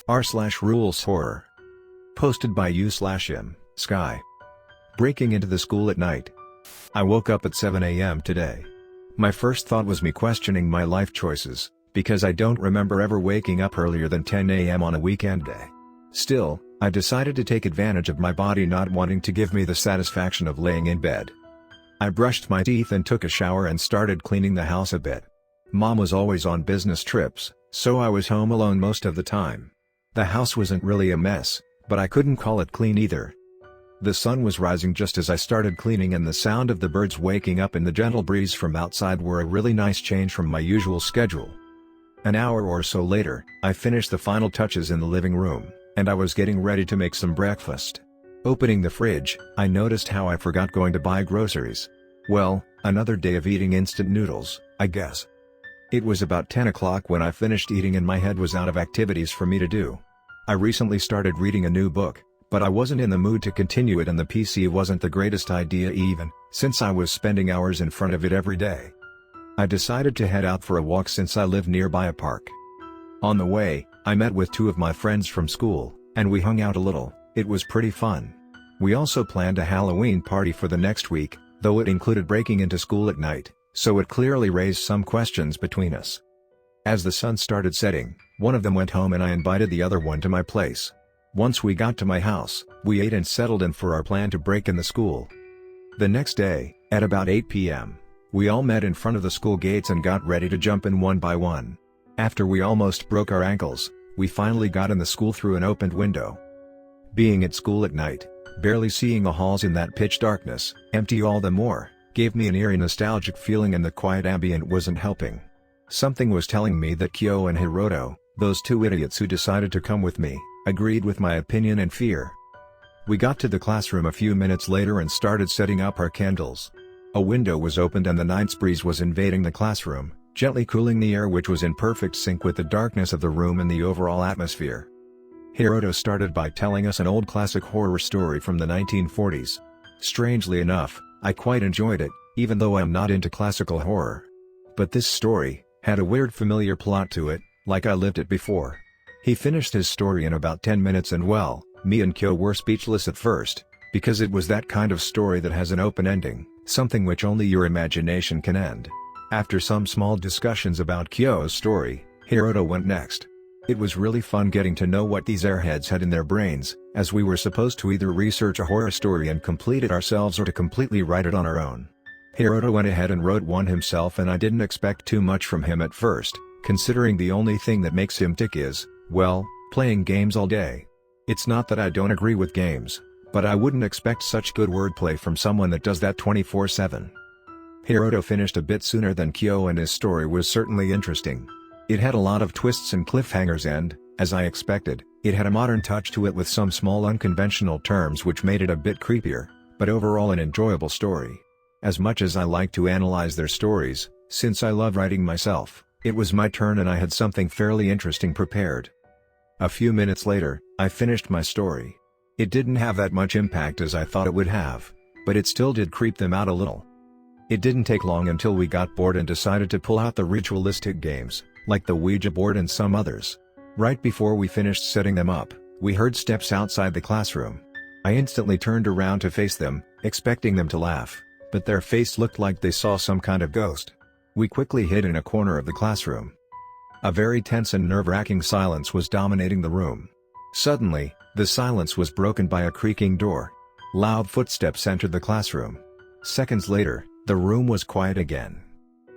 r/rules horror. Posted by u/ImSkay. Breaking into the school at night. I woke up at 7 a.m. today. My first thought was me questioning my life choices, because I don't remember ever waking up earlier than 10 a.m. on a weekend day. Still, I decided to take advantage of my body not wanting to give me the satisfaction of laying in bed. I brushed my teeth and took a shower and started cleaning the house a bit. Mom was always on business trips, so I was home alone most of the time. The house wasn't really a mess, but I couldn't call it clean either. The sun was rising just as I started cleaning, and the sound of the birds waking up and the gentle breeze from outside were a really nice change from my usual schedule. An hour or so later, I finished the final touches in the living room, and I was getting ready to make some breakfast. Opening the fridge, I noticed how I forgot going to buy groceries. Well, another day of eating instant noodles, I guess. It was about 10 o'clock when I finished eating and my head was out of activities for me to do. I recently started reading a new book, but I wasn't in the mood to continue it, and the PC wasn't the greatest idea even, since I was spending hours in front of it every day. I decided to head out for a walk since I live nearby a park. On the way, I met with two of my friends from school, and we hung out a little. It was pretty fun. We also planned a Halloween party for the next week, though it included breaking into school at night, so it clearly raised some questions between us. As the sun started setting, one of them went home and I invited the other one to my place. Once we got to my house, we ate and settled in for our plan to break in the school. The next day, at about 8 p.m., we all met in front of the school gates and got ready to jump in one by one. After we almost broke our ankles, we finally got in the school through an opened window. Being at school at night, barely seeing the halls in that pitch darkness, empty all the more, gave me an eerie nostalgic feeling, and the quiet ambient wasn't helping. Something was telling me that Kyo and Hiroto, those two idiots who decided to come with me, agreed with my opinion and fear. We got to the classroom a few minutes later and started setting up our candles. A window was opened and the night's breeze was invading the classroom, gently cooling the air, which was in perfect sync with the darkness of the room and the overall atmosphere. Hiroto started by telling us an old classic horror story from the 1940s. Strangely enough, I quite enjoyed it, even though I'm not into classical horror. But this story had a weird familiar plot to it, like I lived it before. He finished his story in about 10 minutes and well, me and Kyo were speechless at first, because it was that kind of story that has an open ending, something which only your imagination can end. After some small discussions about Kyo's story, Hiroto went next. It was really fun getting to know what these airheads had in their brains, as we were supposed to either research a horror story and complete it ourselves or to completely write it on our own. Hiroto went ahead and wrote one himself, and I didn't expect too much from him at first, considering the only thing that makes him tick is, well, playing games all day. It's not that I don't agree with games, but I wouldn't expect such good wordplay from someone that does that 24/7. Hiroto finished a bit sooner than Kyo, and his story was certainly interesting. It had a lot of twists and cliffhangers and, as I expected, it had a modern touch to it with some small unconventional terms which made it a bit creepier, but overall an enjoyable story. As much as I like to analyze their stories, since I love writing myself, it was my turn and I had something fairly interesting prepared. A few minutes later, I finished my story. It didn't have that much impact as I thought it would have, but it still did creep them out a little. It didn't take long until we got bored and decided to pull out the ritualistic games, like the Ouija board and some others. Right before we finished setting them up, we heard steps outside the classroom. I instantly turned around to face them, expecting them to laugh, but their face looked like they saw some kind of ghost. We quickly hid in a corner of the classroom. A very tense and nerve-wracking silence was dominating the room. Suddenly, the silence was broken by a creaking door. Loud footsteps entered the classroom. Seconds later, the room was quiet again.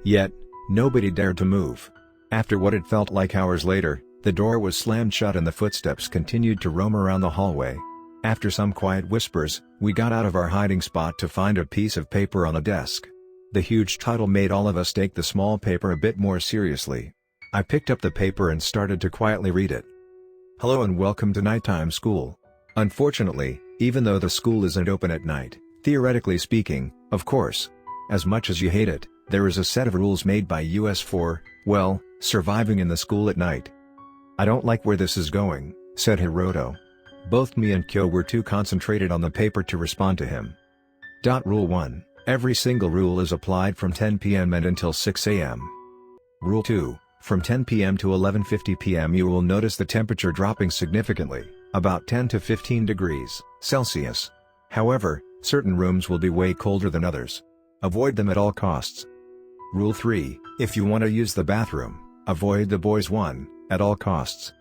Yet, nobody dared to move. After what it felt like hours later, the door was slammed shut and the footsteps continued to roam around the hallway. After some quiet whispers, we got out of our hiding spot to find a piece of paper on a desk. The huge title made all of us take the small paper a bit more seriously. I picked up the paper and started to quietly read it. Hello and welcome to nighttime school. Unfortunately, even though the school isn't open at night, theoretically speaking, of course, as much as you hate it, there is a set of rules made by us for, well, surviving in the school at night. I don't like where this is going, said Hiroto. Both me and Kyo were too concentrated on the paper to respond to him. Rule 1. Every single rule is applied from 10 p.m. and until 6 a.m. Rule 2. From 10 p.m. to 11:50 p.m. you will notice the temperature dropping significantly, about 10 to 15 degrees Celsius. However, certain rooms will be way colder than others. Avoid them at all costs. Rule 3, if you want to use the bathroom, avoid the boys' one, at all costs.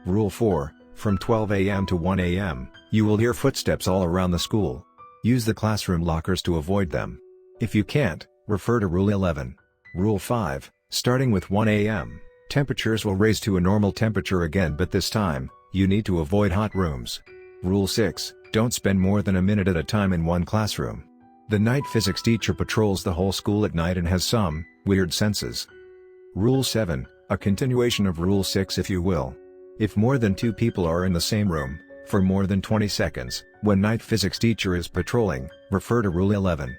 Rule 4, from 12 a.m. to 1 a.m., you will hear footsteps all around the school. Use the classroom lockers to avoid them. If you can't, refer to Rule 11. Rule 5, starting with 1 a.m., temperatures will raise to a normal temperature again, but this time, you need to avoid hot rooms. Rule 6, don't spend more than a minute at a time in one classroom. The night physics teacher patrols the whole school at night and has some weird senses. Rule 7, a continuation of Rule 6 if you will. If more than 2 people are in the same room, for more than 20 seconds, when night physics teacher is patrolling, refer to Rule 11.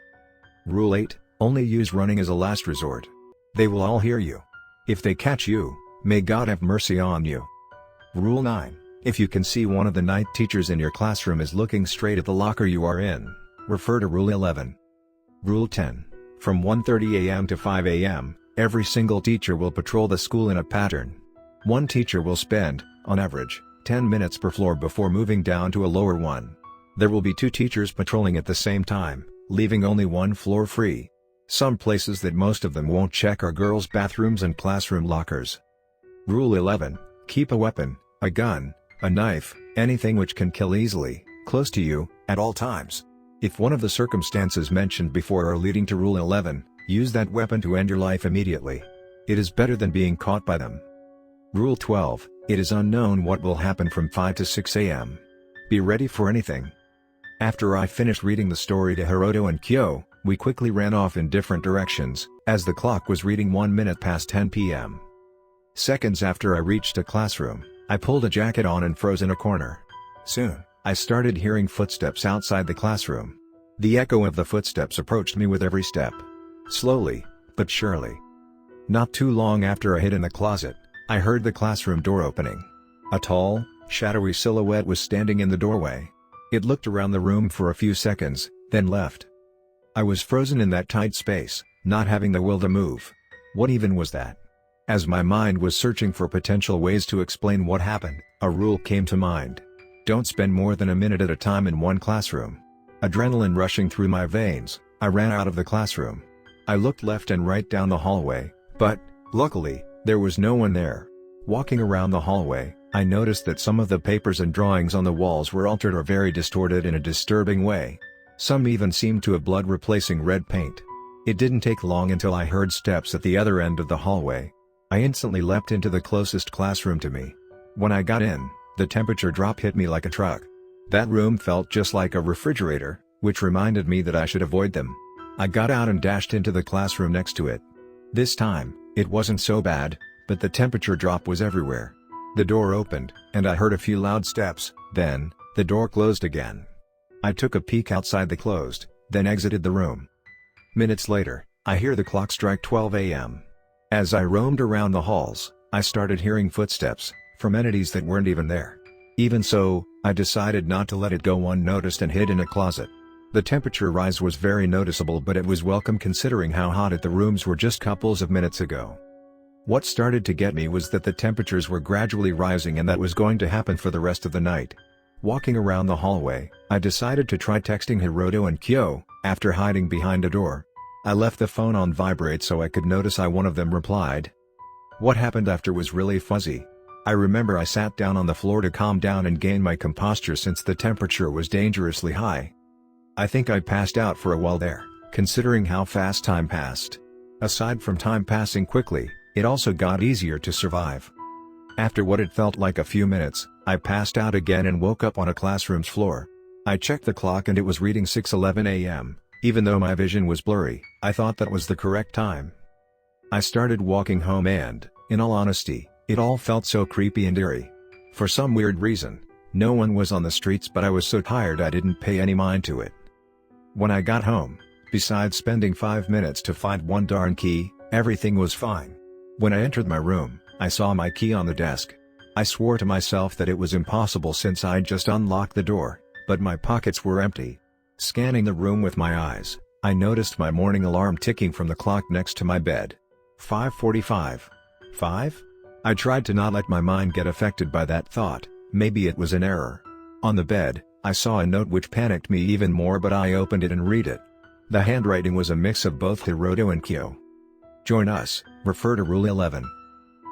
Rule 8, only use running as a last resort. They will all hear you. If they catch you, may God have mercy on you. Rule 9, if you can see one of the night teachers in your classroom is looking straight at the locker you are in, refer to Rule 11. Rule 10, from 1:30 a.m. to 5 a.m., every single teacher will patrol the school in a pattern. One teacher will spend, on average, 10 minutes per floor before moving down to a lower one. There will be 2 teachers patrolling at the same time, leaving only one floor free. Some places that most of them won't check are girls' bathrooms and classroom lockers. Rule 11, keep a weapon, a gun, a knife, anything which can kill easily, close to you, at all times. If one of the circumstances mentioned before are leading to Rule 11, use that weapon to end your life immediately. It is better than being caught by them. Rule 12, it is unknown what will happen from 5 to 6 a.m. Be ready for anything. After I finished reading the story to Hiroto and Kyo, we quickly ran off in different directions, as the clock was reading 1 minute past 10 p.m. Seconds after I reached a classroom, I pulled a jacket on and froze in a corner. Soon, I started hearing footsteps outside the classroom. The echo of the footsteps approached me with every step. Slowly, but surely. Not too long after I hid in the closet, I heard the classroom door opening. A tall, shadowy silhouette was standing in the doorway. It looked around the room for a few seconds, then left. I was frozen in that tight space, not having the will to move. What even was that? As my mind was searching for potential ways to explain what happened, a rule came to mind. Don't spend more than a minute at a time in one classroom. Adrenaline rushing through my veins, I ran out of the classroom. I looked left and right down the hallway, but, luckily, there was no one there. Walking around the hallway, I noticed that some of the papers and drawings on the walls were altered or very distorted in a disturbing way. Some even seemed to have blood replacing red paint. It didn't take long until I heard steps at the other end of the hallway. I instantly leapt into the closest classroom to me. When I got in, the temperature drop hit me like a truck. That room felt just like a refrigerator, which reminded me that I should avoid them. I got out and dashed into the classroom next to it. This time, it wasn't so bad, but the temperature drop was everywhere. The door opened, and I heard a few loud steps, then, the door closed again. I took a peek outside the closed, then exited the room. Minutes later, I hear the clock strike 12 a.m. As I roamed around the halls, I started hearing footsteps, from entities that weren't even there. Even so, I decided not to let it go unnoticed and hid in a closet. The temperature rise was very noticeable, but it was welcome considering how hot the rooms were just couples of minutes ago. What started to get me was that the temperatures were gradually rising and that was going to happen for the rest of the night. Walking around the hallway, I decided to try texting Hiroto and Kyo, after hiding behind a door. I left the phone on vibrate so I could notice one of them replied. What happened after was really fuzzy. I remember I sat down on the floor to calm down and gain my composure since the temperature was dangerously high. I think I passed out for a while there, considering how fast time passed. Aside from time passing quickly, it also got easier to survive. After what it felt like a few minutes, I passed out again and woke up on a classroom's floor. I checked the clock and it was reading 6:11 a.m. Even though my vision was blurry, I thought that was the correct time. I started walking home and, in all honesty, it all felt so creepy and eerie. For some weird reason, no one was on the streets, but I was so tired I didn't pay any mind to it. When I got home, besides spending 5 minutes to find one darn key, everything was fine. When I entered my room, I saw my key on the desk. I swore to myself that it was impossible since I'd just unlocked the door, but my pockets were empty. Scanning the room with my eyes, I noticed my morning alarm ticking from the clock next to my bed. 5:45. 5? I tried to not let my mind get affected by that thought. Maybe it was an error. On the bed, I saw a note which panicked me even more, but I opened it and read it. The handwriting was a mix of both Hiroto and Kyo. Join us, refer to Rule 11.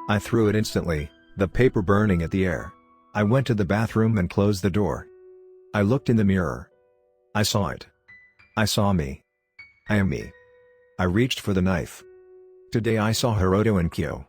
I threw it instantly, the paper burning at the air. I went to the bathroom and closed the door. I looked in the mirror. I saw it. I saw me. I am me. I reached for the knife. Today I saw Hiroto and Kyo.